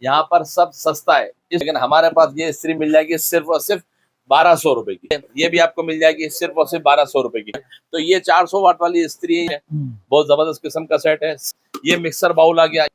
यहाँ पर सब सस्ता है। लेकिन हमारे पास ये इस्त्री मिल जाएगी सिर्फ और सिर्फ 1200 रुपए की। ये भी आपको मिल जाएगी सिर्फ और सिर्फ 1200 रुपए की। तो ये 400 वाट वाली इस्त्री है, बहुत जबरदस्त किस्म का सेट है। ये मिक्सर बाउल आ गया,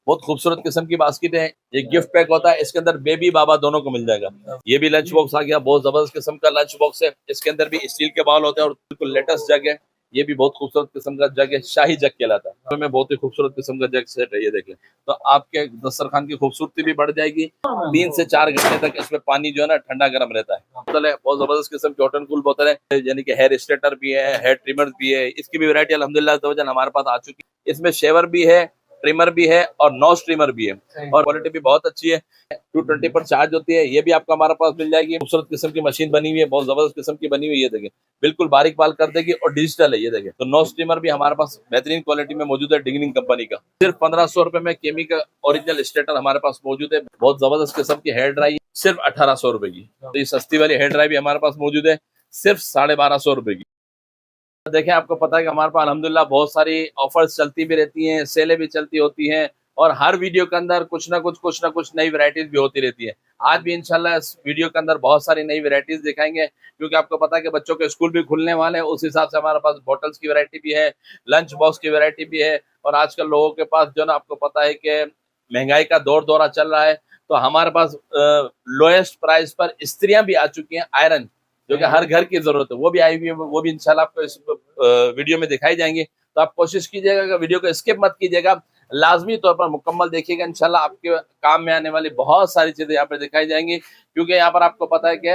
बहुत खूबसूरत किस्म की बास्केट है। ये गिफ्ट पैक होता है, इसके अंदर बेबी बाबा दोनों को मिल जाएगा। ये भी लंच बॉक्स आ गया, बहुत जबरदस्त किस्म का लंच बॉक्स है। इसके अंदर भी स्टील के बाउल होते हैं और बिल्कुल लेटेस्ट जग है। ये भी बहुत खूबसूरत किस्म का जग है, शाही जग कहलाता है। तो में बहुत ही खूबसूरत किस्म का जग सेट है। ये देखें तो आपके दस्तरखान की खूबसूरती भी बढ़ जाएगी। 3 से 4 घंटे तक इसमें पानी जो है ना ठंडा गर्म रहता है। बोतल है, बहुत जबरदस्त किस्म की हॉट एंड कूल बोतल है, यानी कि हेयर स्ट्रेटर भी है, हेयर ट्रिमर भी है। इसकी भी वैरायटी अल्हम्दुलिल्लाह हमारे पास आ चुकी है। इसमें शेवर भी है, ट्रिमर भी है और नॉच ट्रिमर भी है और क्वालिटी भी बहुत अच्छी है। 220 पर चार्ज होती है। ये भी आपको हमारे पास मिल जाएगी। खूबसूरत किस्म की मशीन बनी हुई है, बहुत जबरदस्त किस्म की बनी हुई है। देखें बिल्कुल बारीक बाल कर देगी और डिजिटल है। ये देखें तो नॉच ट्रिमर भी हमारे पास बेहतरीन क्वालिटी में मौजूद है, डिंगनिंग कंपनी का। सिर्फ 1500 रुपए में केमी का ओरिजिनल स्ट्रेटर हमारे पास मौजूद है। बहुत जबरदस्त किस्म की हेयर ड्राई सिर्फ 1800 रुपए की। तो ये सस्ती वाली हेयर ड्राई भी हमारे पास मौजूद है सिर्फ 1250 रुपए की। देखें आपको पता है कि हमारे पास अल्हम्दुलिल्लाह बहुत सारी ऑफर्स चलती भी रहती हैं, सेलें भी चलती होती हैं और हर वीडियो के अंदर कुछ ना कुछ नई वैरायटीज भी होती रहती है। आज भी इंशाल्लाह इस वीडियो के अंदर बहुत सारी नई वैरायटीज दिखाएंगे, क्योंकि आपको पता है कि बच्चों के स्कूल भी खुलने वाले हैं। उस हिसाब से हमारे पास बॉटल्स की वैरायटी भी है, लंच बॉक्स की वैरायटी भी है। और आजकल लोगों के पास जो ना आपको पता है कि महंगाई का दौरा चल रहा है, तो हमारे पास लोएस्ट प्राइस पर इस्त्रियां भी आ चुकी हैं, आयरन, जो कि हर घर की जरूरत है, वो भी आई हुई है। वो भी इंशाल्लाह आपको इस वीडियो में दिखाई जाएंगे। तो आप कोशिश कीजिएगा कि वीडियो को स्किप मत कीजिएगा, लाजमी तौर पर मुकम्मल देखिएगा। इंशाल्लाह आपके काम में आने वाली बहुत सारी चीजें यहाँ पर दिखाई जाएंगी, क्योंकि यहाँ पर आपको पता है कि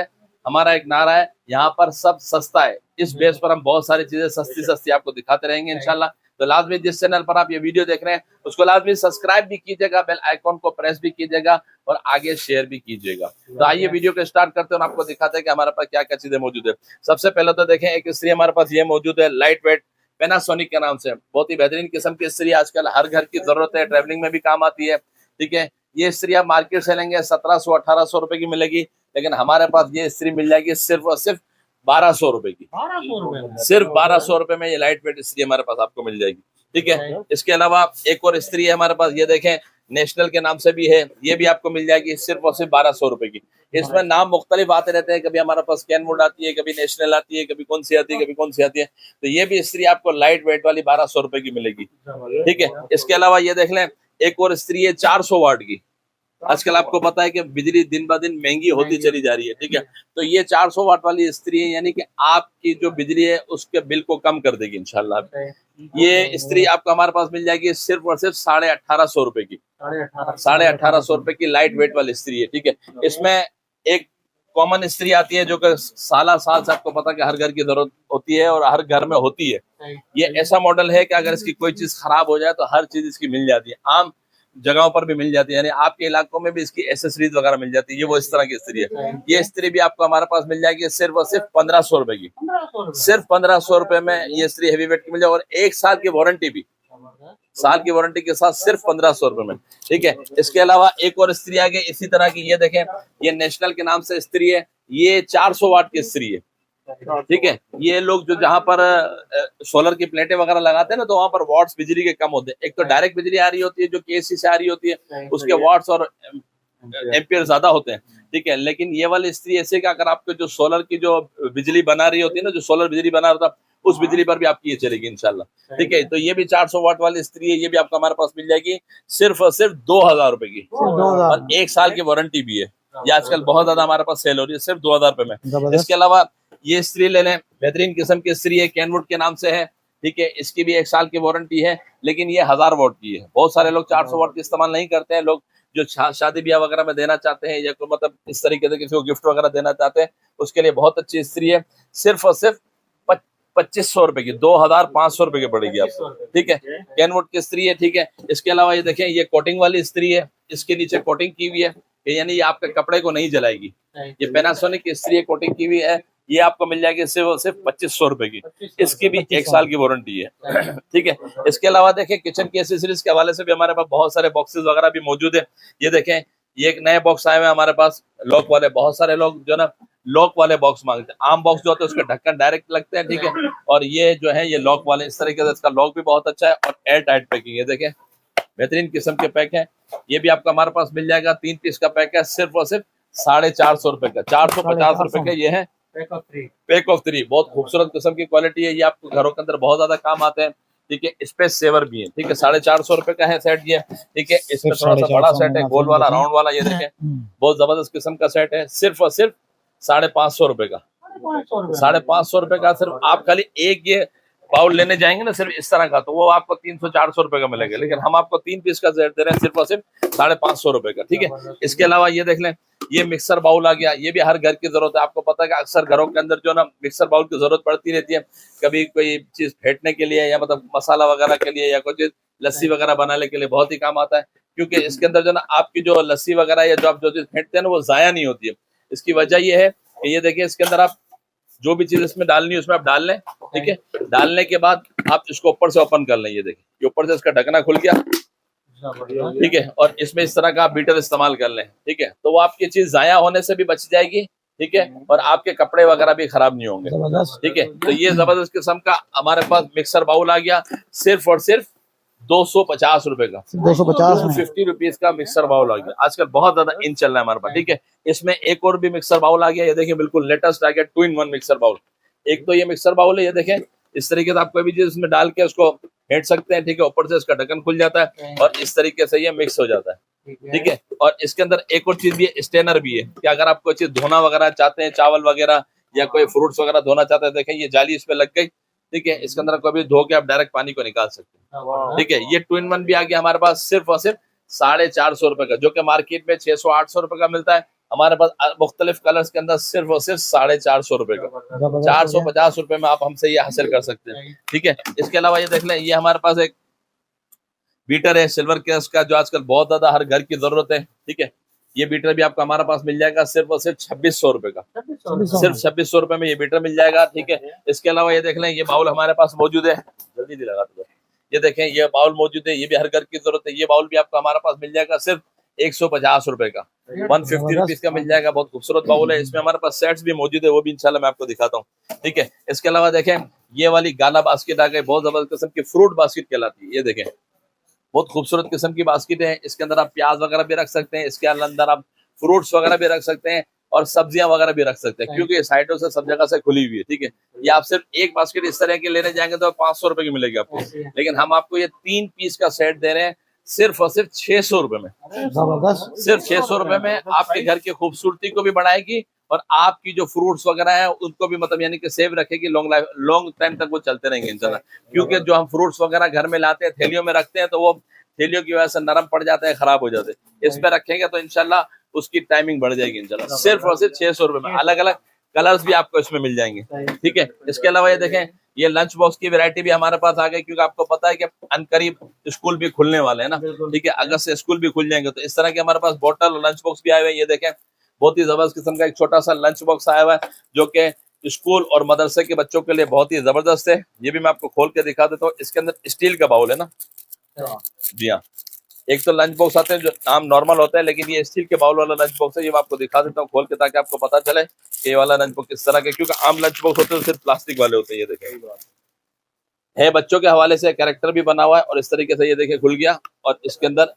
हमारा एक नारा है, यहाँ पर सब सस्ता है। इस बेस पर हम बहुत सारी चीजें सस्ती सस्ती आपको दिखाते रहेंगे इंशाल्लाह। तो लाजमी जिस चैनल पर आप ये वीडियो देख रहे हैं उसको लाजमी सब्सक्राइब भी कीजिएगा, बेल आइकॉन को प्रेस भी कीजिएगा और आगे शेयर भी कीजिएगा। तो आइए वीडियो को स्टार्ट करते हैं और आपको दिखाते हैं कि हमारे पास क्या क्या चीजें मौजूद है। सबसे पहले तो देखें, एक इस्त्री हमारे पास ये मौजूद है, लाइट वेट पैनासोनिक के नाम से। बहुत ही बेहतरीन किस्म की इस्त्री, आजकल हर घर की जरूरत है, ट्रैवलिंग में भी काम आती है। ठीक है, ये इस्त्री आप मार्केट से लेंगे 1700-1800 रुपए की मिलेगी, लेकिन हमारे पास ये इस्त्री मिल जाएगी सिर्फ और सिर्फ 1200 रुपए की। 1200 रुपए सिर्फ 1200 रुपए में ये लाइट वेट इस्त्री हमारे पास आपको मिल जाएगी। ठीक है, इसके अलावा एक और इस्त्री है हमारे पास, ये देखें नेशनल के नाम से भी है। ये भी आपको मिल जाएगी सिर्फ और सिर्फ 1200 रुपए की। इसमें नाम मुख्तलिफ आते रहते हैं, कभी हमारे पास कैनवुड आती है, कभी नेशनल आती है, कभी कौन सी आती है, कभी कौन सी आती है। तो ये भी इस्त्री आपको लाइट वेट वाली 1200 रुपए की मिलेगी। ठीक है, इसके अलावा ये देख लें, एक और इस्त्री है 400 वाट की। आजकल आपको पता है कि बिजली दिन ब दिन महंगी होती चली जा रही है। ठीक है, तो ये 400 वाट वाली इस्त्री है, यानी कि आपकी जो बिजली है उसके बिल को कम कर देगी इंशाल्लाह। ये इस्त्री आपको हमारे पास मिल जाएगी सिर्फ और सिर्फ 1850 रुपए की। 1850 रुपए की लाइट वेट वाली इस्त्री है। ठीक है, इसमें एक कॉमन इस्त्री आती है जो कि साल से आपको पता है कि हर घर की जरूरत होती है और हर घर में होती है। ये ऐसा मॉडल है कि अगर इसकी कोई चीज खराब हो जाए तो हर चीज इसकी मिल जाती है, आम जगहों पर भी मिल जाती है, यानी आपके इलाकों में भी इसकी एसेसरीज वगैरह मिल जाती है। ये वो इस तरह की इस्त्री है। ये इस्त्री भी आपको हमारे पास मिल जाएगी सिर्फ और सिर्फ 1500 रुपए की। सिर्फ 1500 रुपए में ये इस्त्री हेवी वेट की मिल जाएगी और 1 साल की वारंटी भी, साल की वारंटी के साथ सिर्फ 1500 रुपए में। ठीक है, इसके अलावा एक और इस्त्री आ गई इसी तरह की, ये देखें, ये नेशनल के नाम से इस्त्री है। ये 400 वाट की इस्त्री है। ठीक है, ये लोग जो जहां पर सोलर की प्लेटें वगैरह लगाते हैं ना, तो वहां पर वाट्स बिजली के कम होते हैं। एक तो डायरेक्ट बिजली आ रही होती है जो केसी से आ रही होती है, उसके वाट्स और एम्पियर ज्यादा होते हैं। ठीक है, लेकिन ये वाली इस्त्री ऐसे कि अगर आपको जो सोलर की जो बिजली बना रही होती है ना, जो सोलर बिजली बना रहा था, उस बिजली पर भी आपकी ये चलेगी इंशाल्लाह। ठीक है, तो ये भी 400 वाट वाली इस्त्री है। ये भी आपको हमारे पास मिल जाएगी सिर्फ और सिर्फ 2000 रुपए की और 1 साल की वारंटी भी है। ये आजकल बहुत ज्यादा हमारे पास सेल हो रही है सिर्फ 2000 रुपए में। इसके अलावा ये इस्त्री ले लें, बेहतरीन किस्म की इस्त्री है, कैनवुड के नाम से है। ठीक है, इसकी भी 1 साल की वारंटी है, लेकिन ये 1000 वाट की है। बहुत सारे लोग 400 वाट की इस्तेमाल नहीं करते हैं। लोग जो शादी ब्याह वगैरह में देना चाहते हैं या मतलब इस तरीके से किसी को गिफ्ट वगैरह देना चाहते हैं, उसके लिए बहुत अच्छी इस्त्री है। सिर्फ और सिर्फ 2500 रुपए की, 2500 रुपए की पड़ेगी आपको। ठीक है, कैनवुड की इस्त्री है। ठीक है, इसके अलावा ये देखें, ये कोटिंग वाली इस्त्री है, इसके नीचे कोटिंग की हुई है, यानी ये आपके कपड़े को नहीं जलाएगी। ये पैनासोनिक की इस्त्री है, कोटिंग की हुई है। ये आपको मिल जाएगी सिर्फ 2500 रुपए की। इसकी भी 1 साल की वारंटी है। ठीक है, इसके अलावा देखें, किचन की एसेसरीज के हवाले से भी हमारे पास बहुत सारे बॉक्सेस वगैरह भी मौजूद है। ये देखें, ये एक नए बॉक्स आए हुए हैं हमारे पास, लॉक वाले। बहुत सारे लोग जो ना लॉक वाले बॉक्स मांगते हैं, आम बॉक्स जो होते हैं उसके ढक्कन डायरेक्ट लगते हैं। ठीक है, और ये जो है ये लॉक वाले, इस तरीके से इसका लॉक भी बहुत अच्छा है और एयर टाइट पैकिंग है। देखें बेहतरीन किस्म के पैक है। ये भी आपका हमारे पास मिल जाएगा, 3 पीस का पैक है, सिर्फ और सिर्फ 450 रुपए का, 450 रुपए का ये है पैक ऑफ 3। बहुत खूबसूरत किस्म की क्वालिटी है, ये आपको घरों के अंदर बहुत ज्यादा काम आते हैं। ठीक है, स्पेस सेवर भी है। ठीक है, 450 रुपए का है सेट ये। ठीक है, इसमें थोड़ा सा बड़ा सेट है, गोल वाला, राउंड वाला, ये देखें बहुत जबरदस्त किस्म का सेट है, सिर्फ और सिर्फ 550 रुपए का। 550 रुपए का सिर्फ। आप खाली एक ये बाउल लेने जाएंगे ना सिर्फ इस तरह का, तो वो आपको 300-400 रुपए का मिलेगा, लेकिन हम आपको 3 पीस का सेट दे रहे हैं सिर्फ और सिर्फ 550 रुपए का। ठीक है, इसके अलावा ये देख लें, ये मिक्सर बाउल आ गया। ये भी हर घर की जरूरत है। आपको पता है कि अक्सर घरों के अंदर जो ना मिक्सर बाउल की जरूरत पड़ती रहती है, कभी कोई चीज फेंटने के लिए या मतलब मसाला वगैरह के लिए या कोई लस्सी वगैरह बनाने के लिए बहुत ही काम आता है, क्योंकि इसके अंदर जो ना आपकी जो लस्सी वगैरह या जो आप जो चीज फेंटते हैं ना वो जाया नहीं होती है। इसकी वजह ये है कि ये देखिए, इसके अंदर आप जो भी चीज इसमें डालनी है उसमें आप डाल लें। ठीक है, डालने के बाद आप इसको ऊपर से ओपन कर लें। ये देखिए, ये ऊपर से इसका ढकना खुल गया। ठीक है, और इसमें इस तरह का आप बीटर इस्तेमाल कर लें। ठीक है, तो वो आपकी चीज जाया होने से भी बच जाएगी। ठीक है, और आपके कपड़े वगैरह भी खराब नहीं होंगे। ठीक है, तो ये जबरदस्त किस्म का हमारे पास मिक्सर बाउल आ गया, सिर्फ और सिर्फ 250 रुपए का। 250 रुपीज का मिक्सर बाउल आ गया। आजकल बहुत ज्यादा इन चल रहा है हमारे पास। ठीक है, इसमें एक और भी मिक्सर बाउल आ गया। ये देखिए, बिल्कुल लेटेस्ट आ गया, 2-in-1 मिक्सर बाउल। एक तो ये मिक्सर बाउल है, ये देखें इस तरीके से आप कोई भी चीज इसमें डाल के उसको फेंट सकते हैं। ठीक है, ऊपर से इसका ढक्कन खुल जाता है और इस तरीके से ये मिक्स हो जाता है। ठीक है, और इसके अंदर एक और चीज भी है, स्टेनर भी है, कि अगर आप कोई चीज धोना वगैरह चाहते हैं, चावल वगैरह या कोई फ्रूट्स वगैरह धोना चाहते हैं, देखें ये जाली इसमें लग गई। ठीक है, इसके अंदर कभी धो के आप डायरेक्ट पानी को निकाल सकते हैं। ठीक है, ये 2-in-1 भी आ गया हमारे पास, सिर्फ और सिर्फ 450 रुपए का, जो कि मार्केट में 600-800 रुपए का मिलता है। हमारे पास मुख्तलिफ कलर्स के अंदर सिर्फ और सिर्फ 450 रुपए का, 450 रुपए में आप हमसे ये हासिल कर सकते हैं। ठीक है, इसके अलावा ये देख लें, ये हमारे पास एक बीटर है सिल्वर केस का, जो आजकल बहुत ज्यादा हर घर की जरूरत है। ठीक है, ये बीटर भी आपको हमारे पास मिल जाएगा, सिर्फ और सिर्फ 2600 रुपए का, सिर्फ 2600 रुपए में ये बीटर मिल जाएगा। ठीक है, इसके अलावा ये देख लें, ये बाउल हमारे पास मौजूद है, जल्दी भी लगा दो। ये देखें, ये बाउल मौजूद है, ये भी हर घर की जरूरत है। ये बाउल भी आपको हमारे पास मिल जाएगा सिर्फ 150 रुपए का, 150 रुपीज का मिल जाएगा। बहुत खूबसूरत बाउल है। इसमें हमारे पास सेट्स भी मौजूद है, वो भी इंशाल्लाह मैं आपको दिखाता हूँ। ठीक है, इसके अलावा देखें, ये वाली गाला बास्केट आ गई, बहुत जबरदस्त किस्म की फ्रूट बास्केट कहलाती है। ये देखें, बहुत खूबसूरत किस्म की बास्केट है। इसके अंदर आप प्याज वगैरह भी रख सकते हैं, इसके अंदर आप फ्रूट्स वगैरह भी रख सकते हैं और सब्जियां वगैरह भी रख सकते हैं, क्योंकि साइडों से सब जगह से खुली हुई है। ठीक है, ये आप सिर्फ एक बास्केट इस तरह की लेने जाएंगे तो 500 रुपए की मिलेगी आपको, लेकिन हम आपको ये 3 पीस का सेट दे रहे हैं सिर्फ और सिर्फ 600 रुपए में। सिर्फ 600 रुपए में आपके घर की खूबसूरती को भी बढ़ाएगी और आपकी जो फ्रूट्स वगैरह है उनको भी मतलब यानी कि सेव रखेगी, लॉन्ग टाइम तक वो चलते रहेंगे इंशाल्लाह। क्योंकि जो हम फ्रूट्स वगैरह घर में लाते हैं, थैलियों में रखते हैं, तो वो थैलियों की वजह से नरम पड़ जाते हैं, खराब हो जाते हैं। इस पे रखेंगे तो इंशाल्लाह उसकी टाइमिंग बढ़ जाएगी इंशाल्लाह। सिर्फ और सिर्फ 600 रुपए में अलग अलग कलर्स भी आपको इसमें मिल जाएंगे। ठीक है, इसके अलावा ये देखें, ये लंच बॉक्स की वैरायटी भी हमारे पास आ गई, क्योंकि आपको पता है कि अनकरीब स्कूल भी खुलने वाले हैं ना। ठीक है, अगस्त से स्कूल भी खुल जाएंगे, तो इस तरह के हमारे पास बोतल और लंच बॉक्स भी आए हुए हैं। ये देखें, बहुत ही जबरदस्त किस्म का एक छोटा सा लंच बॉक्स आया हुआ है, जो कि स्कूल और मदरसे के बच्चों के लिए बहुत ही जबरदस्त है। ये भी मैं आपको खोल के दिखा देता हूँ। इसके अंदर स्टील का बाउल है ना, जी हाँ। एक तो लंच बॉक्स आते हैं जो नाम नॉर्मल होता है, लेकिन ये स्टील के बाउल वाला लंच बॉक्स है। ये मैं आपको दिखा देता हूँ खोल के, ताकि आपको पता चले कि ये वाला लंच बॉक्स किस तरह के, क्योंकि आम लंच बॉक्स होते हैं सिर्फ प्लास्टिक वाले होते हैं। ये देखें, है बच्चों के हवाले से कैरेक्टर भी बना हुआ है और इस तरीके से ये देखें खुल गया और इसके अंदर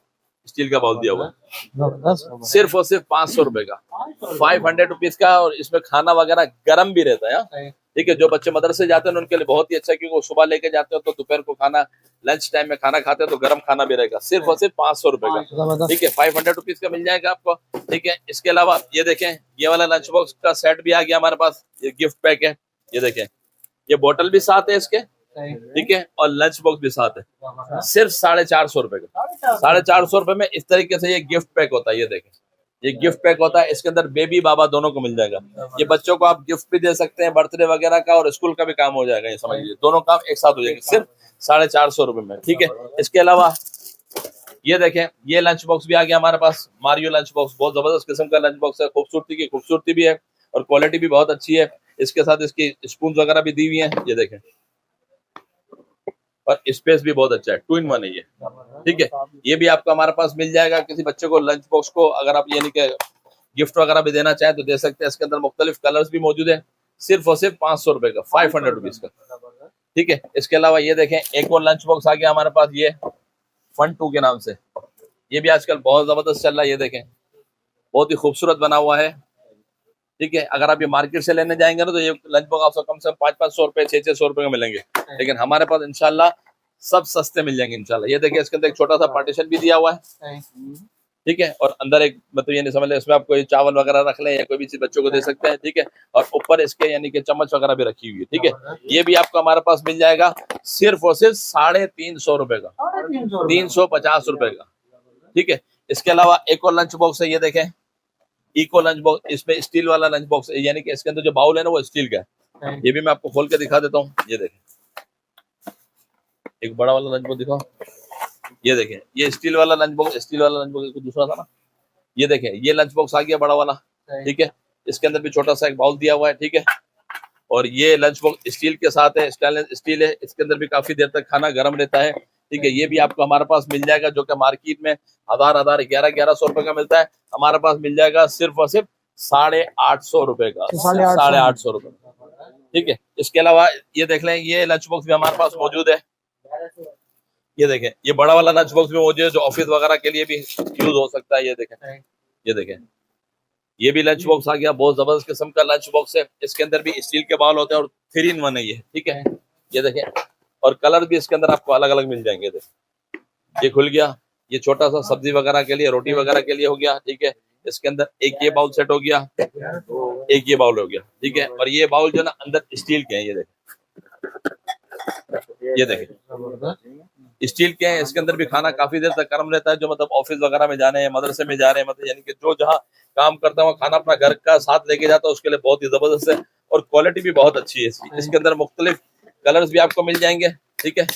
स्टील का बाउल दिया हुआ है, सिर्फ और सिर्फ 500 रुपए का, 500 रुपीज का। और इसमें खाना वगैरह गर्म भी रहता है। ठीक है, जो बच्चे मदरसे जाते हैं उनके लिए बहुत ही अच्छा है, क्योंकि वो सुबह लेके जाते हो तो दोपहर को खाना, लंच टाइम में खाना खाते हैं तो गर्म खाना भी रहेगा, सिर्फ और सिर्फ 500 रुपए का। ठीक है, 500 रुपीज का मिल जाएगा आपको। ठीक है, इसके अलावा ये देखें, ये वाला लंच बॉक्स का सेट भी आ गया हमारे पास, ये गिफ्ट पैक है। ये देखें, ये बोतल भी साथ है इसके, ठीक है, और लंच बॉक्स भी साथ है, सिर्फ 450 रुपए का। 450 रुपए में इस तरीके से ये गिफ्ट पैक होता है। ये देखें, ये गिफ्ट पैक होता है, इसके अंदर बेबी बाबा दोनों को मिल जाएगा। ये बच्चों को आप गिफ्ट भी दे सकते हैं, बर्थडे वगैरह का, और स्कूल का भी काम हो जाएगा। ये समझ लीजिए, दोनों काम एक साथ हो जाएंगे सिर्फ 450 रुपए में। ठीक है, इसके अलावा ये देखें, ये लंच बॉक्स भी आ गया हमारे पास, मारियो लंच बॉक्स, बहुत जबरदस्त किस्म का लंच बॉक्स है। खूबसूरती की खूबसूरती भी है और क्वालिटी भी बहुत अच्छी है। इसके साथ इसकी स्पून वगैरह भी दी हुई है। ये देखें, और स्पेस भी बहुत अच्छा है, 2-in-1 है ये। ठीक है, ये भी आपको हमारे पास मिल जाएगा। किसी बच्चे को लंच बॉक्स को अगर आप यानी कि गिफ्ट वगैरह भी देना चाहें तो दे सकते हैं। इसके अंदर मुख्तलिफ कलर्स भी मौजूद है, सिर्फ और सिर्फ 500 रुपए का, 500 रुपीज का। ठीक है, इसके अलावा ये देखें, एक और लंच बॉक्स आ गया हमारे पास, ये फन 2 के नाम से। ये भी आजकल बहुत जबरदस्त चल रहा है, ये देखें बहुत ही खूबसूरत बना हुआ है। ठीक है, अगर आप ये मार्केट से लेने जाएंगे ना तो ये लंच बॉक्स आपको कम से कम 500-500 रुपए 600-600 रुपए का मिलेंगे, लेकिन हमारे पास इंशाल्लाह सब सस्ते मिल जाएंगे इंशाल्लाह। ये देखिए इसके अंदर एक छोटा सा पार्टीशन भी दिया हुआ है। ठीक है, और अंदर एक मतलब ये नहीं समझ ले इसमें आप कोई चावल वगैरह रख लें या कोई भी चीज बच्चों को दे सकते हैं। ठीक है, और ऊपर इसके यानी कि चम्मच वगैरह भी रखी हुई है। ठीक है, ये भी आपको हमारे पास मिल जाएगा सिर्फ और सिर्फ 350 रुपए का, 350 रुपए का। ठीक है, इसके अलावा एक और लंच बॉक्स है, ये देखें इको लंच बॉक्स, इसमें स्टील वाला लंच बॉक्स है, यानी कि इसके अंदर जो बाउल है ना वो स्टील का है। ये भी मैं आपको खोल के दिखा देता हूँ, ये देखें एक बड़ा वाला लंच बॉक्स दिखाओ, ये देखें ये स्टील वाला लंच बॉक्स, स्टील वाला लंच बॉक्स दूसरा था ना, ये देखें ये लंच बॉक्स आ गया बड़ा वाला। ठीक है, इसके अंदर भी छोटा सा एक बाउल दिया हुआ है। ठीक है, और ये लंच बॉक्स स्टील के साथ है, स्टेनलेस स्टील है, इसके अंदर भी काफी देर तक खाना गर्म रहता है। ठीक है, ये भी आपको हमारे पास मिल जाएगा, जो कि मार्केट में 1100 रुपए का मिलता है, हमारे पास मिल जाएगा सिर्फ और सिर्फ 850 रुपए का, 850 रुपए। ठीक है, इसके अलावा ये देख लें ये लंच बॉक्स भी हमारे पास मौजूद है। ये देखें ये बड़ा वाला लंच बॉक्स भी मौजूद है, जो ऑफिस वगैरह के लिए भी यूज हो सकता है। ये देखें, ये देखें ये भी लंच बॉक्स आ गया, बहुत जबरदस्त किस्म का लंच बॉक्स है। इसके अंदर भी स्टील के बाउल होते हैं और 3 in 1 है ये। ठीक है, ये देखें और कलर भी इसके अंदर आपको अलग अलग मिल जाएंगे। ये खुल गया, ये छोटा सा सब्जी वगैरह के लिए, रोटी वगैरह के लिए हो गया। ठीक है, इसके अंदर एक ये बाउल सेट हो गया, एक ये बाउल हो गया। ठीक है, और ये बाउल जो ना अंदर स्टील के हैं, ये देखें, ये देखें स्टील के हैं। इसके अंदर भी खाना काफी देर तक गर्म रहता है, जो मतलब ऑफिस वगैरह में जाने हैं, मदरसे में जा रहे हैं, मतलब यानी कि जो जहाँ काम करता है वो खाना अपना घर का साथ लेके जाता है, उसके लिए बहुत ही जबरदस्त है और क्वालिटी भी बहुत अच्छी है इसकी। इसके अंदर मुख्तलिफ कलर्स भी आपको मिल जाएंगे। ठीक है,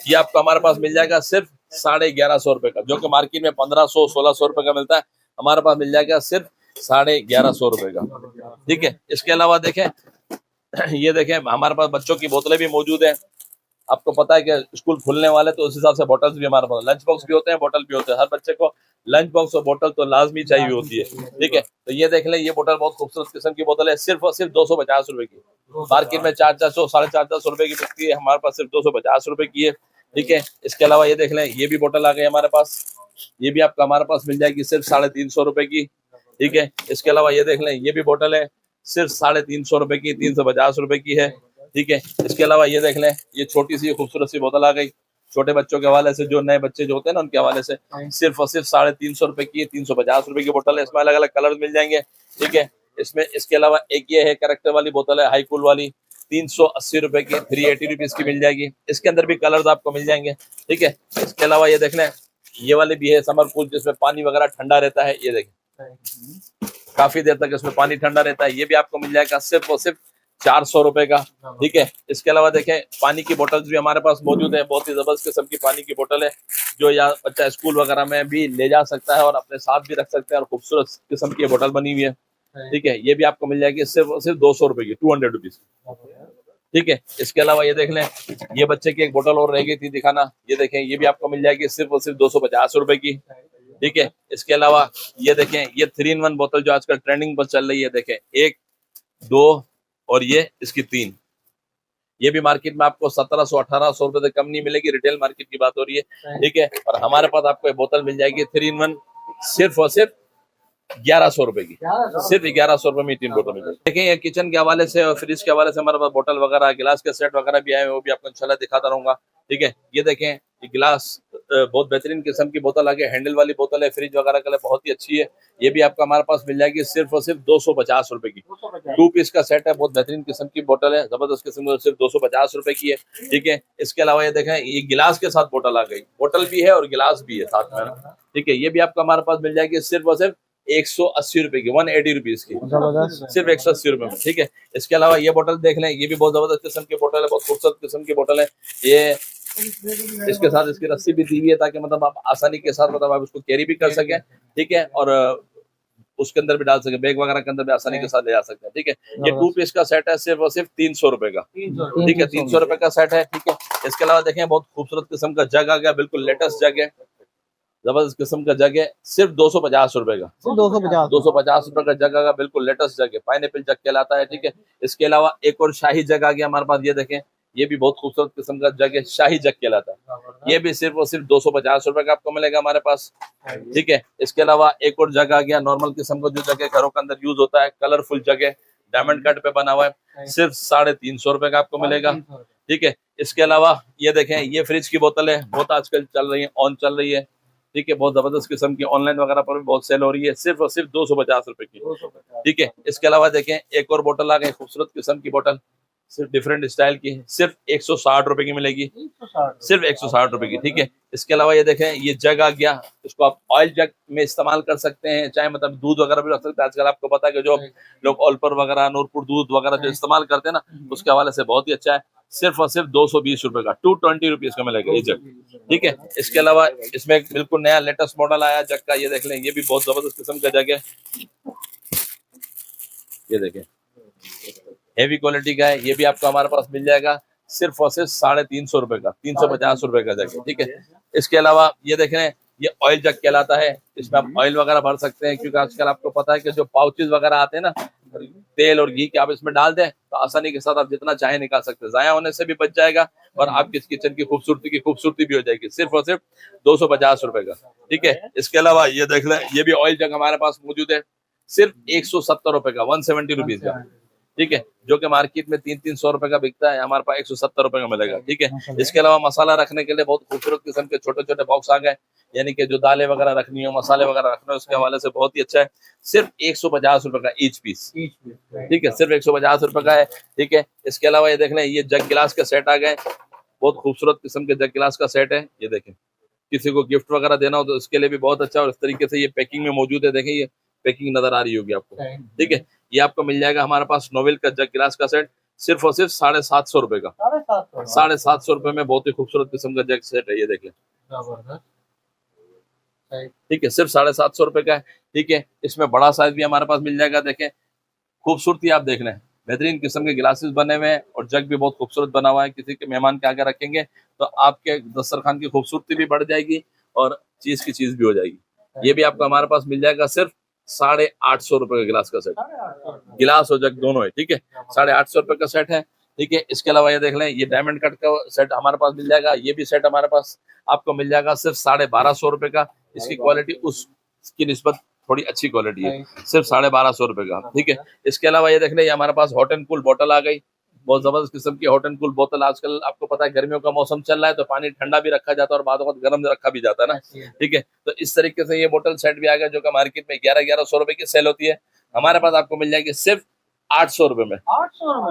ये आपको हमारे पास मिल जाएगा सिर्फ 1150 रुपए का, जो कि मार्केट में 1500-1600 रुपए का मिलता है, हमारे पास मिल जाएगा सिर्फ 1150 रुपए का। ठीक है, इसके अलावा देखें ये देखें हमारे पास बच्चों की बोतलें भी मौजूद है। आपको पता है कि स्कूल खुलने वाले, तो उस हिसाब से बोतल्स भी हमारे पास, लंच बॉक्स भी होते हैं, बोतल भी होते हैं। हर बच्चे को लंच बॉक्स और बोतल तो लाजमी चाहिए होती है। ठीक है, तो ये देख लें ये बोतल बहुत खूबसूरत किस्म की बोतल है, सिर्फ और सिर्फ 250 रुपए की। मार्केट में 400-400 450 रुपए की बिकती है, हमारे पास सिर्फ 250 रुपए की है। ठीक है, इसके अलावा ये देख लें ये भी बोतल आ गई हमारे पास, ये भी आपको हमारे पास मिल जाएगी सिर्फ 350 रुपए की। ठीक है, इसके अलावा ये देख लें ये भी बोतल है, सिर्फ 350 रुपए की, 350 रुपए की है। ठीक है, इसके अलावा ये देख लें ये छोटी सी खूबसूरत सी बोतल आ गई, छोटे बच्चों के हवाले से, जो नए बच्चे जो होते हैं ना उनके हवाले से, सिर्फ और सिर्फ 350 रुपए की, 350 रुपए की बोतल है। इसमें अलग अलग कलर मिल जाएंगे। ठीक है, इसमें इसके अलावा एक ये है कैरेक्टर वाली बोतल है, हाई कूल वाली, 380 रुपए की, 380 रुपीज की मिल जाएगी। इसके अंदर भी कलर्स आपको मिल जाएंगे। ठीक है, इसके अलावा ये देख लें ये वाली भी है समर कूल, जिसमें पानी वगैरह ठंडा रहता है। ये देखें काफी देर तक इसमें पानी ठंडा रहता है, ये भी आपको मिल जाएगा सिर्फ और सिर्फ 400 रुपए का। ठीक है, इसके अलावा देखें पानी की बोतल्स भी हमारे पास मौजूद है, बहुत ही जबरदस्त किस्म की पानी की बोतल है, जो या बच्चा स्कूल वगैरह में भी ले जा सकता है और अपने साथ भी रख सकते हैं, और खूबसूरत किस्म की बोतल बनी हुई है। ठीक है, ये भी आपको मिल जाएगी सिर्फ और सिर्फ 200 रुपए की, 200 रुपीज। ठीक है, इसके अलावा ये देख लें ये बच्चे की एक बोतल और रह गई थी दिखाना, ये देखें ये भी आपको मिल जाएगी सिर्फ और सिर्फ 250 रुपए की। ठीक है, इसके अलावा ये देखें ये 3 in 1 बोतल जो आजकल ट्रेंडिंग पर चल रही है, देखें 1, 2 और ये इसकी 3, ये भी मार्केट में आपको 1700-1800 रुपए से कम नहीं मिलेगी, रिटेल मार्केट की बात हो रही है। ठीक है, और हमारे पास आपको ये बोतल मिल जाएगी 3 in 1 सिर्फ और सिर्फ 1100 रुपए की, सिर्फ 1100 रुपए में 3 बोतल मिल जाएगी। देखिए ये किचन के हवाले से और फ्रिज के हवाले से हमारे पास बोतल वगैरह गिलास के सेट वगैरह भी आए, वो भी आपको इंशाल्लाह दिखाता रहूंगा। ठीक है, ये देखें ये गिलास बहुत बेहतरीन किस्म की बोतल आ गई, हैंडल वाली बोतल है, फ्रिज वगैरह के लिए बहुत ही अच्छी है। ये भी आपका हमारे पास मिल जाएगी सिर्फ और सिर्फ 250 रुपए की, 2 पीस का सेट है, बहुत बेहतरीन किस्म की बोतल है, जबरदस्त किस्म की, सिर्फ 250 रुपए की है। ठीक है, इसके अलावा ये देखें ये गिलास के साथ बोतल आ गई, बोतल भी है और गिलास भी है साथ में। ठीक है, ये भी आपको हमारे पास मिल जाएगी सिर्फ और सिर्फ 180 रुपए की, 180 रुपीज की, सिर्फ 180 रुपए में। ठीक है, इसके अलावा ये बोतल देख लें, ये भी बहुत जबरदस्त किस्म की बोतल है, बहुत खूबसूरत किस्म की बोतल है। ये इसके साथ इसकी रस्सी भी दी हुई है, ताकि मतलब आप आसानी के साथ मतलब आप उसको कैरी भी कर सकें। ठीक है, और उसके अंदर भी डाल सके, बैग वगैरह के अंदर भी आसानी के साथ ले जा सकते हैं। ठीक है, ये 2 पीस का सेट है, सिर्फ और सिर्फ 300 रुपए का। ठीक है, 300 रुपए का सेट है। ठीक है, इसके अलावा देखें बहुत खूबसूरत किस्म का जग आ गया, बिल्कुल लेटेस्ट जग है, जबरदस्त किस्म का जग है, सिर्फ 250 रुपए का, 250 रुपए का जग आ गया, बिल्कुल लेटेस्ट जग है, पाइनएप्पल जग कहलाता है। ठीक है, इसके अलावा एक और शाही जग आ गया हमारे पास, ये देखें ये भी बहुत खूबसूरत किस्म का जग है, शाही जग कहलाता है। ये भी सिर्फ और सिर्फ 250 रुपए का आपको मिलेगा हमारे पास, ठीक है। इसके अलावा एक और जग आ गया नॉर्मल किस्म का, जो जग घरों के अंदर यूज होता है, कलरफुल जग है, डायमंड कट पे बना हुआ है, सिर्फ 350 रुपए का आपको मिलेगा, ठीक है। इसके अलावा ये देखें, ये फ्रिज की बोतल है, बहुत आजकल चल रही है, ऑन चल रही है, ठीक है, बहुत जबरदस्त किस्म की, ऑनलाइन वगैरह पर भी बहुत सेल हो रही है, सिर्फ और सिर्फ 250 रुपए की, ठीक है। इसके अलावा देखें एक और बोतल आ गई, खूबसूरत किस्म की बोतल, सिर्फ डिफरेंट स्टाइल की, सिर्फ 160 रुपए की मिलेगी, सिर्फ 160 रुपए की, ठीक है। इसके अलावा ये देखें, ये जग आ गया, इसको आप ऑयल जग में इस्तेमाल कर सकते हैं, चाहे मतलब दूध वगैरह भी रख सकते हैं। आजकल आपको पता है कि जो लोग ओलपर वगैरह, नूरपुर दूध वगैरह जो इस्तेमाल करते हैं ना, उसके हवाले से बहुत ही अच्छा है, सिर्फ और सिर्फ 220 रुपए का, 220 रुपीज का मिलेगा ये जग, ठीक है। इसके अलावा इसमें एक बिल्कुल नया लेटेस्ट मॉडल आया जग का, ये देख लें, ये भी बहुत जबरदस्त किस्म का जग है, ये देखें, हेवी क्वालिटी का है, ये भी आपको हमारे पास मिल जाएगा सिर्फ और सिर्फ 350 रुपए का, 350 रुपए का जग, ठीक है। इसके अलावा ये देख रहे हैं, ये ऑयल जग कहलाता है, इसमें आप ऑयल वगैरह भर सकते हैं, क्योंकि आजकल आपको पता है कि जो पाउचेज वगैरह आते हैं ना, तेल और घी के, आप इसमें डाल दें तो आसानी के साथ आप जितना चाहे निकाल सकते हैं, जाया होने से भी बच जाएगा और आपकी किचन की खूबसूरती भी हो जाएगी, सिर्फ और सिर्फ 250 रुपए का, ठीक है। इसके अलावा ये देख लें, ये भी ऑयल जग हमारे पास मौजूद है, सिर्फ 170 रुपए का, 170 रुपीज का, ठीक है, जो कि मार्केट में 300-300 रुपए का बिकता है, हमारे पास 170 रुपए का मिलेगा, ठीक है। इसके अलावा मसाला रखने के लिए बहुत खूबसूरत किस्म के छोटे छोटे बॉक्स आ गए, यानी कि जो दालें वगैरह रखनी हो, मसाले वगैरह रखना हो, उसके हवाले से बहुत ही अच्छा है, सिर्फ 150 रुपए का ईच पीस, ठीक है, सिर्फ 150 रुपए का है, ठीक है। इसके अलावा ये देख लें, ये जग गिलास के सेट आ गए, बहुत खूबसूरत किस्म के जग गिलास का सेट है, ये देखें, किसी को गिफ्ट वगैरह देना हो तो उसके लिए भी बहुत अच्छा, और इस तरीके से ये पैकिंग में मौजूद है, देखें ये पैकिंग नजर आ रही होगी आपको, ठीक है। ये आपको मिल जाएगा हमारे पास नोवेल का जग गिलास का सेट, सिर्फ और सिर्फ 750 रुपए का, 750 रुपए में बहुत ही खूबसूरत किस्म का जग सेट है, ये देखें, ठीक है, सिर्फ 750 रुपए का है, ठीक है। इसमें बड़ा साइज भी हमारे पास मिल जाएगा, देखें खूबसूरती आप देख लें, बेहतरीन किस्म के गिलासेस बने हुए हैं और जग भी बहुत खूबसूरत बना हुआ है, किसी के मेहमान के आगे रखेंगे तो आपके दस्तरखान की खूबसूरती भी बढ़ जाएगी और चीज की चीज भी हो जाएगी। ये भी आपको हमारे पास मिल जाएगा सिर्फ 850 रुपए का गिलास का सेट, गिलास और जग दोनों है, ठीक है, 850 रुपए का सेट है, ठीक है। इसके अलावा ये देख लें, ये डायमंड कट का सेट हमारे पास मिल जाएगा, ये भी सेट हमारे पास आपको मिल जाएगा सिर्फ 1250 रुपए का, इसकी क्वालिटी उसकी निस्बत थोड़ी अच्छी क्वालिटी है, सिर्फ 1250 रुपए का, ठीक है। इसके अलावा ये देख लें, ये हमारे पास हॉट एंड कूल बोतल आ गई, बहुत जबरदस्त किस्म की हॉट एंड कूल बोतल, आजकल आपको पता है गर्मियों का मौसम चल रहा है तो पानी ठंडा भी रखा जाता है और बाद में गर्म रखा भी जाता है ना, ठीक है। तो इस तरीके से ये बोतल सेट भी आ गया, जो कि मार्केट में 1100 रुपए की सेल होती है, हमारे पास आपको मिल जाएगी सिर्फ 800 रुपए में,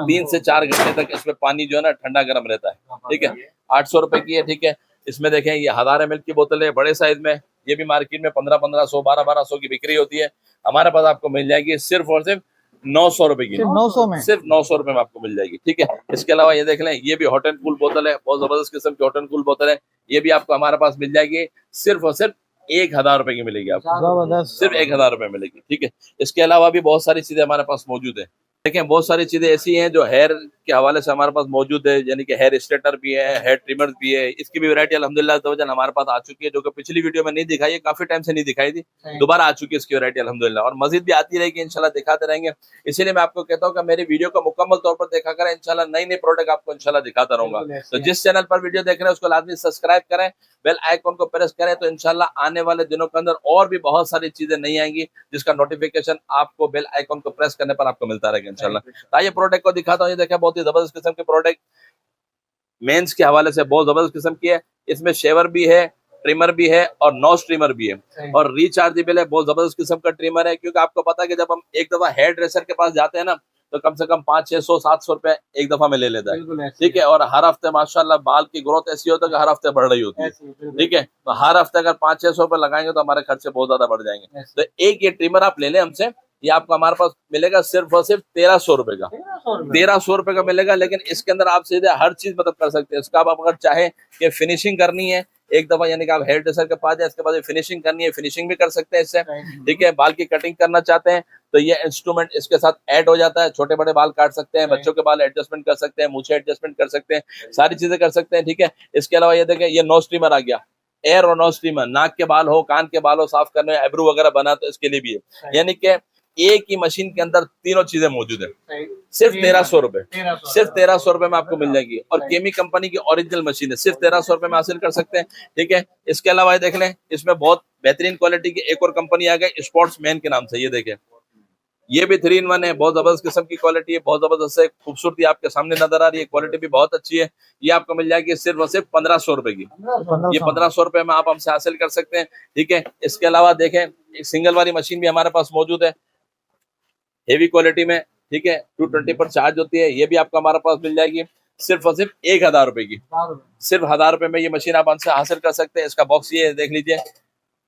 3 से 4 घंटे तक इसमें पानी जो है ना ठंडा गर्म रहता है, ठीक है, 800 रुपए की है, ठीक है। इसमें देखें, ये हज़ारे मिल्क की बोतल है बड़े साइज में, ये भी मार्केट में 1500-1500, 1200 की बिक्री होती है, हमारे पास आपको मिल जाएगी सिर्फ और सिर्फ 900 रुपए की, 900 में, सिर्फ 900 रुपए में आपको मिल जाएगी, ठीक है। इसके अलावा ये देख लें, ये भी हॉट एंड कूल बोतल है, बहुत जबरदस्त किस्म की हॉट एंड कूल बोतल है, ये भी आपको हमारे पास मिल जाएगी सिर्फ और सिर्फ 1000 रुपए की मिलेगी आपको, सिर्फ 1000 रुपए मिलेगी, ठीक है। इसके अलावा भी बहुत सारी चीजें हमारे पास मौजूद है, देखें बहुत सारी चीजें ऐसी हैं जो हेयर के हवाले से हमारे पास मौजूद है, यानी कि हेयर स्ट्रेटनर भी है, हेयर ट्रिमर्स भी है, इसकी भी वैरायटी अल्हम्दुलिल्लाह हमारे पास आ चुकी है, जो कि पिछली वीडियो में नहीं दिखाई है, काफी टाइम से नहीं दिखाई थी, दोबारा आ चुकी है इसकी वैरायटी अल्हम्दुलिल्लाह, और मजीद भी आती रहेगी इंशाल्लाह, दिखाते रहेंगे। इसीलिए मैं आपको कहता हूँ कि मेरी वीडियो को मुकम्मल तौर पर देखा करें, इंशाल्लाह नई नई प्रोडक्ट आपको इंशाल्लाह दिखाता रहूंगा। तो जिस चैनल पर वीडियो देख रहे हैं उसको लाजमी सब्सक्राइब करें, बेल आइकॉन को प्रेस करें, तो इंशाल्लाह आने वाले दिनों के अंदर और भी बहुत सारी चीजें नहीं आएंगी, जिसका नोटिफिकेशन आपको बेल आइकॉन को प्रेस करने पर आपको मिलता रहेगा इंशाल्लाह। आइए प्रोडक्ट को दिखाता हूँ, ये देखिए बहुत ही जबरदस्त किस्म के प्रोडक्ट मेंस के हवाले से बहुत जबरदस्त किस्म की है, इसमें शेवर भी है, ट्रिमर भी है और नोज ट्रिमर भी है और रिचार्जेबल है, बहुत जबरदस्त किस्म का ट्रिमर है, क्योंकि आपको पता है कि जब हम एक दफा हेयर ड्रेसर के पास जाते हैं ना तो कम से कम 500-600-700 रुपए एक दफा में ले लेता है, ठीक है, और हर हफ्ते माशाल्लाह बाल की ग्रोथ ऐसी होती है कि हर हफ्ते बढ़ रही होती है, ठीक है, तो हर हफ्ते अगर 500-600 रुपए लगाएंगे तो हमारे खर्चे बहुत ज्यादा बढ़ जाएंगे। तो एक ये ट्रिमर आप ले लें हमसे, ये आपको हमारे पास मिलेगा सिर्फ और सिर्फ 1300 रुपए का, 1300 रुपए का मिलेगा, लेकिन इसके अंदर आप सीधे हर चीज मतलब कर सकते हैं। इसका आप अगर चाहे कि फिनिशिंग करनी है एक दफा, यानी कि आप हेयर ड्रेसर के पास जाए, इसके बाद फिनिशिंग करनी है, फिनिशिंग भी कर सकते हैं इससे, ठीक है। बाल की कटिंग करना चाहते हैं तो ये इंस्ट्रूमेंट इसके साथ ऐड हो जाता है, छोटे बड़े बाल काट सकते हैं, बच्चों के बाल एडजस्टमेंट कर सकते हैं, मूछें एडजस्टमेंट कर सकते हैं, सारी चीजें कर सकते हैं, ठीक है। इसके अलावा ये देखें, ये नोज ट्रिमर आ गया, एयर और नोज ट्रिमर, नाक के बाल हो, कान के बाल हो साफ करने, आईब्रो वगैरह बना तो इसके लिए भी है, यानी कि एक ही मशीन के अंदर तीनों चीजें मौजूद है। सिर्फ 1300 रुपए, सिर्फ 1300 रुपए में आपको मिल जाएगी। और केमी कंपनी की ओरिजिनल मशीन है, सिर्फ 1300 रुपए में हासिल कर सकते हैं। ठीक है, इसके अलावा देख लें, इसमें बहुत बेहतरीन क्वालिटी की एक और कंपनी आ गई स्पोर्ट्स मैन के नाम से। ये देखें, ये भी 3-in-1 है, बहुत जबरदस्त किस्म की क्वालिटी है, बहुत जबरदस्त है, खूबसूरती आपके सामने नजर आ रही है, क्वालिटी भी बहुत अच्छी है। ये आपको मिल जाएगी सिर्फ और सिर्फ 1500 रुपए की। ये 1500 रुपए में आप हमसे हासिल कर सकते हैं। ठीक है, इसके अलावा देखें, एक सिंगल वाली मशीन भी हमारे पास मौजूद है, हेवी क्वालिटी में। ठीक है, 220 पर चार्ज होती है, ये भी आपको हमारे पास मिल जाएगी सिर्फ और सिर्फ 1000 रुपए की। सिर्फ 1000 रुपए में ये मशीन आप हमसे हासिल कर सकते हैं। इसका बॉक्स ये देख लीजिए,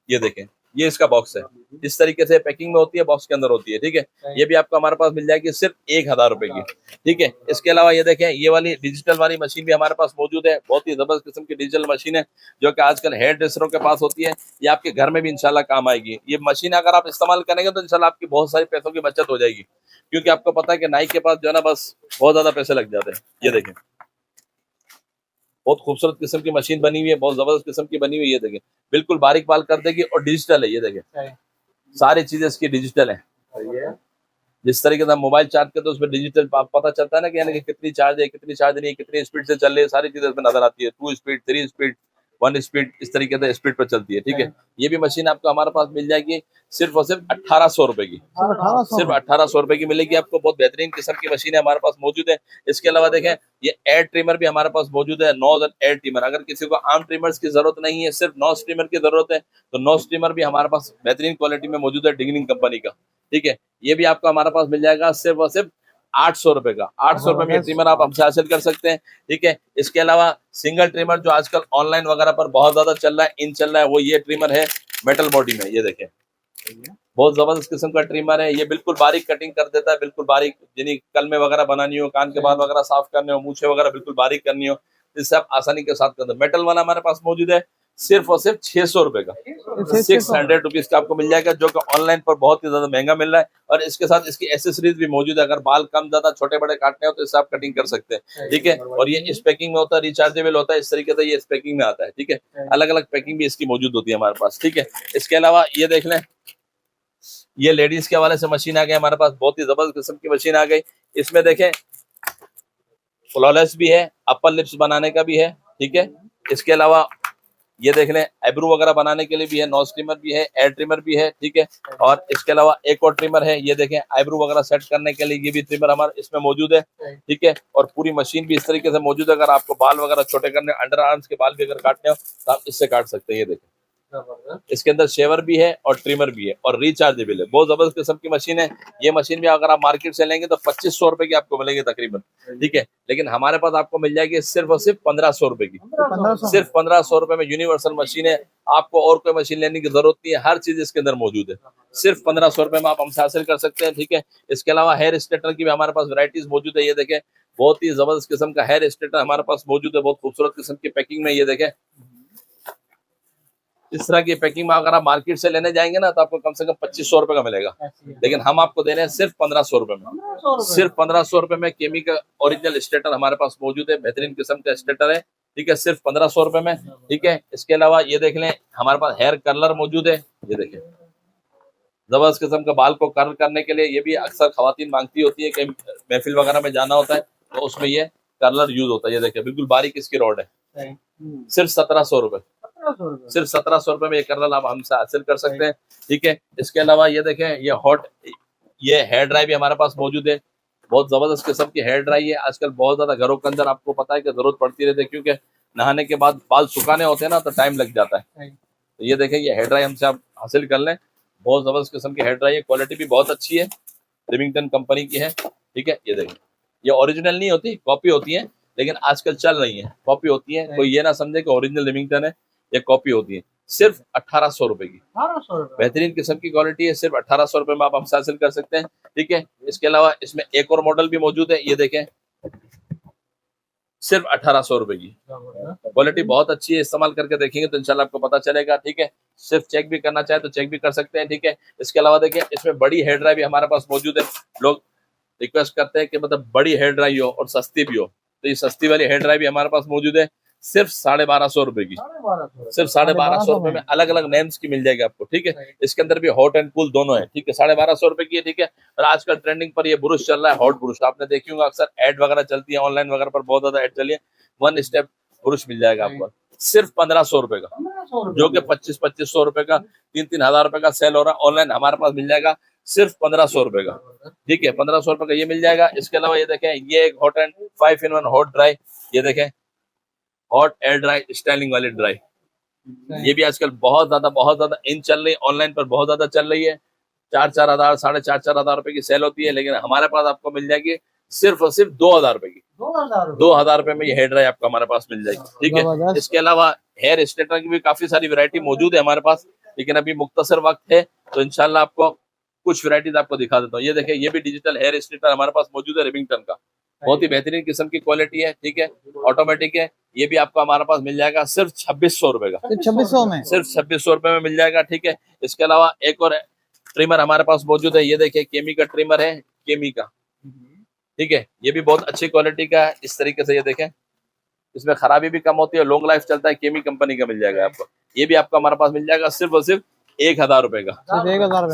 ये देखें, ये इसका बॉक्स है, इस तरीके से पैकिंग में होती है, बॉक्स के अंदर होती है। ठीक है, ये भी आपको हमारे पास मिल जाएगी सिर्फ 1000 रुपए की। ठीक है, इसके अलावा ये देखें, ये वाली डिजिटल वाली मशीन भी हमारे पास मौजूद है, बहुत ही जबरदस्त किस्म की डिजिटल मशीन है, जो कि आजकल हेयर ड्रेसरों के पास होती है। ये आपके घर में भी इंशाल्लाह काम आएगी। ये मशीन अगर आप इस्तेमाल करेंगे तो इंशाल्लाह आपकी बहुत सारी पैसों की बचत हो जाएगी, क्योंकि आपको पता है कि नाई के पास जो है ना, बस बहुत ज्यादा पैसे लग जाते हैं। ये देखें, बहुत खूबसूरत किस्म की मशीन बनी हुई है, बहुत जबरदस्त किस्म की बनी हुई है। ये देखें, बिल्कुल बारीक बाल कर देगी और डिजिटल है। ये देखें, सारी चीजें इसकी डिजिटल है। जिस तरीके से हम मोबाइल चार्ज करते हैं उसमें डिजिटल पता चलता है ना कि यानी कि कितनी चार्ज है, कितनी चार्ज नहीं है, कितनी स्पीड से चल रही है, सारी चीजें इसमें नजर आती है। 2 स्पीड, 3 स्पीड, 1 स्पीड, इस तरीके से स्पीड पर चलती है। ठीक है, ये भी मशीन आपको हमारे पास मिल जाएगी सिर्फ और सिर्फ 1800 रुपए की। सिर्फ 1800 रुपए की मिलेगी आपको। बहुत बेहतरीन किस्म की मशीन हमारे पास मौजूद है। इसके अलावा देखें, ये एयर ट्रिमर भी हमारे पास मौजूद है, नोज और एयर ट्रिमर। अगर किसी को आर्म ट्रिमर्स की जरूरत नहीं है, सिर्फ नोज ट्रिमर की जरूरत है, तो नोज ट्रिमर भी हमारे पास बेहतरीन क्वालिटी में मौजूद है, डिंगनिंग कंपनी का। ठीक है, ये भी आपको हमारे पास मिल जाएगा सिर्फ और सिर्फ 800 रुपए का। 800 रुपए में ट्रिमर आप हमसे हासिल कर सकते हैं। ठीक है, इसके अलावा सिंगल ट्रिमर जो आजकल ऑनलाइन वगैरह पर बहुत ज्यादा चल रहा है, इन चल रहा है, वो ये ट्रिमर है मेटल बॉडी में। ये देखें, बहुत जबरदस्त किस्म का ट्रिमर है। ये बिल्कुल बारीक कटिंग कर देता है, बिल्कुल बारीक, जिन्हें कलमे वगैरह बनानी हो, कान के बाल वगैरह साफ करने हो, मूछे वगैरह बिल्कुल बारीक करनी हो, इससे आप आसानी के साथ कर दो। मेटल वाला हमारे पास मौजूद है सिर्फ और सिर्फ 600 रुपए का। 600 रुपीज का आपको मिल जाएगा, जो कि ऑनलाइन पर बहुत ही ज्यादा महंगा मिल रहा है। और इसके साथ इसकी एसेसरीज भी मौजूद है, अगर बाल कम ज्यादा छोटे बड़े काटने हो तो इससे आप कटिंग कर सकते हैं। ठीक है, और ये इस पैकिंग में होता है, रिचार्जेबल होता है, इस तरीके से ये इस पैकिंग में आता है। ठीक है, अलग अलग पैकिंग भी इसकी मौजूद होती है हमारे पास। ठीक है, इसके अलावा ये देख लें, ये लेडीज के हवाले से मशीन आ गई हमारे पास, बहुत ही जबरदस्त किस्म की मशीन आ गई। इसमें देखें, फ्लॉलेस भी है, अपर लिप्स बनाने का भी है। ठीक है, इसके अलावा ये देख लें, आईब्रो वगैरह बनाने के लिए भी है, नोज ट्रिमर भी है, एयर ट्रिमर भी है। ठीक है, और इसके अलावा एक और ट्रिमर है, ये देखें, आईब्रो वगैरह सेट करने के लिए ये भी ट्रिमर हमारे इसमें मौजूद है। ठीक है, और पूरी मशीन भी इस तरीके से मौजूद है। अगर आपको बाल वगैरह छोटे करने, अंडर आर्म्स के बाल भी अगर काटने हो तो आप इससे काट सकते हैं। ये देखें, इसके अंदर शेवर भी है और ट्रिमर भी है और रिचार्जेबल है, बहुत जबरदस्त किस्म की मशीन है। ये मशीन भी अगर आप मार्केट से लेंगे तो 2500 रुपए की आपको मिलेगी तकरीबन। ठीक है, लेकिन हमारे पास आपको मिल जाएगी सिर्फ और सिर्फ 1500 रुपए की। सिर्फ 1500 रुपए में यूनिवर्सल मशीन है, आपको और कोई मशीन लेने की जरूरत नहीं है, हर चीज इसके अंदर मौजूद है। सिर्फ 1500 रुपए में आप हमसे हासिल कर सकते हैं। ठीक है, इसके अलावा हेयर स्ट्रेटनर की भी हमारे पास वैरायटीज मौजूद है। ये देखें, बहुत ही जबरदस्त किस्म का हेयर स्ट्रेटनर हमारे पास मौजूद है, बहुत खूबसूरत किस्म की पैकिंग में। ये देखें, इस तरह की पैकिंग में अगर आप मार्केट से लेने जाएंगे ना तो आपको कम से कम 2500 रुपए का मिलेगा, लेकिन हम आपको दे रहे हैं सिर्फ 1500 रुपए में। सिर्फ 1500 रुपए में केमी का ओरिजिनल स्ट्रेटर हमारे पास मौजूद है, बेहतरीन किस्म का स्ट्रेटर है। ठीक है, सिर्फ 1500 रुपए में। ठीक है, इसके अलावा ये देख लें, हमारे पास हेयर कर्लर मौजूद है। ये देखें, जबरदस्त किस्म का बाल को कर्ल करने के लिए, ये भी अक्सर खवातीन मांगती होती है कि महफिल वगैरह में जाना होता है तो उसमें ये कर्लर यूज होता है। ये देखें, बिल्कुल बारीक इसकी रॉड है, सिर्फ 1700 रुपए। सिर्फ 1700 रुपए में ये कर्नल आप हमसे हासिल कर सकते हैं। ठीक है, इसके अलावा ये देखें, ये हेयर ड्राई भी हमारे पास मौजूद है, बहुत जबरदस्त किस्म की हेयर ड्राई है। आजकल बहुत ज्यादा घरों के अंदर आपको पता है कि जरूरत पड़ती रहती है, क्योंकि नहाने के बाद बाल सुखाने होते हैं ना तो टाइम लग जाता है। तो ये देखें, ये हेयर ड्राई हमसे आप हासिल कर लें, बहुत जबरदस्त किस्म की हेयर ड्राई है, क्वालिटी भी बहुत अच्छी है, रिमिंगटन कंपनी की है। ठीक है, ये देखें, ये ओरिजिनल नहीं होती, कॉपी होती है, लेकिन आजकल चल रही है, कॉपी होती है। कोई ये ना समझे कि ओरिजिनल रिमिंगटन है, ये कॉपी होती है। सिर्फ 1800 रुपए की, बेहतरीन किस्म की क्वालिटी है, सिर्फ 1800 रुपए में आप हमसे हासिल कर सकते हैं। ठीक है, इसके अलावा इसमें एक और मॉडल भी मौजूद है, ये देखें, सिर्फ 1800 रुपए की। क्वालिटी बहुत अच्छी है, इस्तेमाल करके देखेंगे तो इंशाल्लाह आपको पता चलेगा। ठीक है, सिर्फ चेक भी करना चाहे तो चेक भी कर सकते हैं। ठीक है, इसके अलावा देखिए, इसमें बड़ी हेयर ड्राई भी हमारे पास मौजूद है। लोग रिक्वेस्ट करते हैं कि मतलब बड़ी हेयर ड्राई हो और सस्ती भी हो, तो ये सस्ती वाली हेयर ड्राई भी हमारे पास मौजूद है, सिर्फ 1250 रुपए की, सिर्फ 1250 रुपए में अलग अलग नेम्स की मिल जाएगी आपको। ठीक है, इसके अंदर भी हॉट एंड कूल दोनों है। ठीक है, 1250 रुपए की है। ठीक है, और आजकल ट्रेंडिंग पर ये ब्रुश चल रहा है, हॉट ब्रुश। आपने देखी होगा अक्सर एड वगैरह चलती है ऑनलाइन वगैरह पर, बहुत ज्यादा एड चली है। 1 स्टेप ब्रुश मिल जाएगा आपको सिर्फ 1500 रुपए का, जो कि 2500 रुपए का, 3-3000 रुपए का सेल हो रहा है ऑनलाइन, हमारे पास मिल जाएगा सिर्फ 1500 रुपए का। ठीक है, 1500 रुपए का ये मिल जाएगा। इसके अलावा ये देखें, ये एक hot and 5-in-1 hot dry, ये देखें हॉट एयर ड्राई स्टाइलिंग वाली ड्राई, ये भी आजकल बहुत ज्यादा इन चल रही है, ऑनलाइन पर बहुत ज्यादा चल रही है। 4-4 हजार 4.5-4 हजार रुपए की सेल होती है, लेकिन हमारे पास आपको मिल जाएगी सिर्फ और सिर्फ 2000 रुपए की। 2000 रुपए में ये हेयर ड्राई आपको हमारे पास मिल जाएगी। ठीक है, इसके अलावा हेयर स्ट्रेटनर की भी काफी सारी वैरायटी मौजूद है हमारे पास, लेकिन अभी मुख्तसर वक्त है तो इंशाल्लाह आपको कुछ वैरायटीज आपको दिखा देता हूँ। ये देखिए, ये भी डिजिटल हेयर स्ट्रेटनर हमारे पास मौजूद है, रिविंगटन का, बहुत ही बेहतरीन किस्म की क्वालिटी है। ठीक है, ऑटोमेटिक है, ये भी आपको हमारे पास मिल जाएगा सिर्फ 2600 रुपए का, 2600 में, सिर्फ 2600 रुपए में मिल जाएगा। ठीक है, इसके अलावा एक और ट्रिमर हमारे पास मौजूद है, ये देखिए केमी का ट्रिमर है, केमी का। ठीक है, ये भी बहुत अच्छी क्वालिटी का है। इस तरीके से ये देखें, इसमें खराबी भी कम होती है, लॉन्ग लाइफ चलता है, केमी कंपनी का मिल जाएगा आपको। ये भी आपको हमारे पास मिल जाएगा सिर्फ और सिर्फ 1000 रुपए का,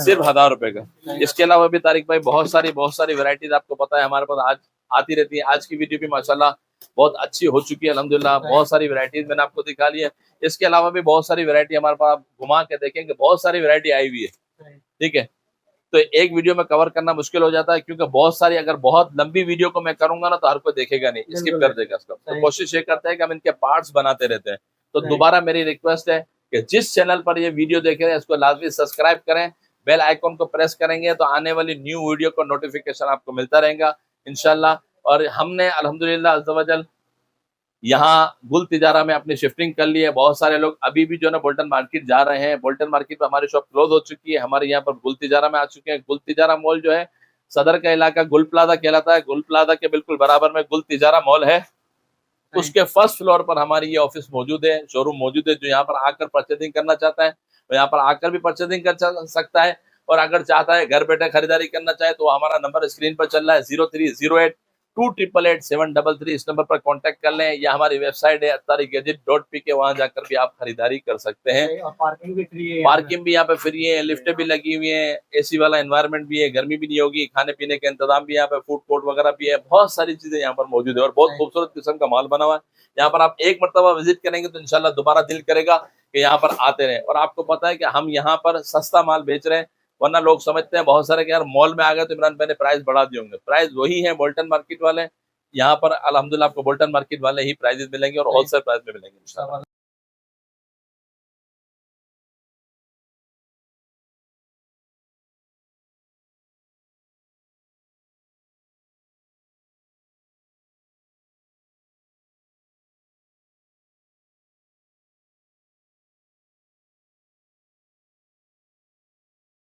सिर्फ 1000 रुपए का। इसके अलावा भी तारिक भाई बहुत सारी वैरायटीज आपको पता है हमारे पास आज आती रहती है। आज की वीडियो भी माशाल्लाह बहुत अच्छी हो चुकी है अल्हम्दुलिल्लाह, बहुत सारी वैरायटीज मैंने आपको दिखा ली है। इसके अलावा भी बहुत सारी वैरायटी हमारे पास, आप घुमा के देखेंगे बहुत सारी वैरायटी आई हुई है। ठीक है, तो एक वीडियो में कवर करना मुश्किल हो जाता है, क्योंकि बहुत सारी, अगर बहुत लंबी वीडियो को मैं करूंगा ना तो हर कोई देखेगा नहीं, स्किप कर देगा इसको। तो कोशिश ये करते हैं कि हम इनके पार्ट्स बनाते रहते हैं। तो दोबारा मेरी रिक्वेस्ट है कि जिस चैनल पर ये वीडियो देख रहे हैं इसको लाजमी सब्सक्राइब करें, बेल आइकॉन को प्रेस करेंगे तो आने वाली न्यू वीडियो का नोटिफिकेशन आपको मिलता रहेगा इंशाल्लाह। और हमने अल्हम्दुलिल्लाह अज़्ज़ा वजल यहाँ गुल तिजारा में अपनी शिफ्टिंग कर ली है। बहुत सारे लोग अभी भी जो है ना बोल्टन मार्केट जा रहे हैं, बोल्टन मार्केट में हमारी शॉप क्लोज हो चुकी है, हमारे यहाँ पर गुल तिजारा में आ चुके हैं। गुल तिजारा मॉल जो है सदर का इलाका गुल प्लाजा कहलाता है, गुल प्लाजा के बिल्कुल बराबर में गुल तिजारा मॉल है, उसके फर्स्ट फ्लोर पर हमारी ये ऑफिस मौजूद है, शोरूम मौजूद है। जो यहाँ पर आकर परचेजिंग करना चाहता है वो यहाँ पर आकर भी परचेजिंग कर सकता है, और अगर चाहता है घर बैठे खरीदारी करना चाहे तो हमारा नंबर स्क्रीन पर चल रहा है 0308288733, इस नंबर पर कांटेक्ट कर लें, या हमारी वेबसाइट है attarigadget.pk, वहां जाकर भी आप खरीदारी कर सकते हैं। पार्किंग भी फ्री है, पार्किंग भी यहाँ पे फ्री है, लिफ्टें भी लगी हुई है, एसी वाला एनवायरनमेंट भी है, गर्मी भी नहीं होगी, खाने पीने का इंतजाम भी यहाँ पे, फूड कोर्ट वगैरह भी है, बहुत सारी चीजें यहाँ पर मौजूद है और बहुत खूबसूरत किस्म का माल बना हुआ है। यहाँ पर आप एक मरतबा विजिट करेंगे तो इंशाल्लाह दोबारा दिल करेगा कि यहाँ पर आते रहे। और आपको पता है कि हम यहाँ पर सस्ता माल बेच रहे हैं, वरना लोग समझते हैं बहुत सारे कि यार मॉल में आ गए तो इमरान भाई ने प्राइस बढ़ा दिए होंगे। प्राइस वही है बोल्टन मार्केट वाले, यहाँ पर अल्हम्दुलिल्लाह आपको बोल्टन मार्केट वाले ही प्राइजेस मिलेंगे और होलसेल प्राइस में मिलेंगे इंशाल्लाह।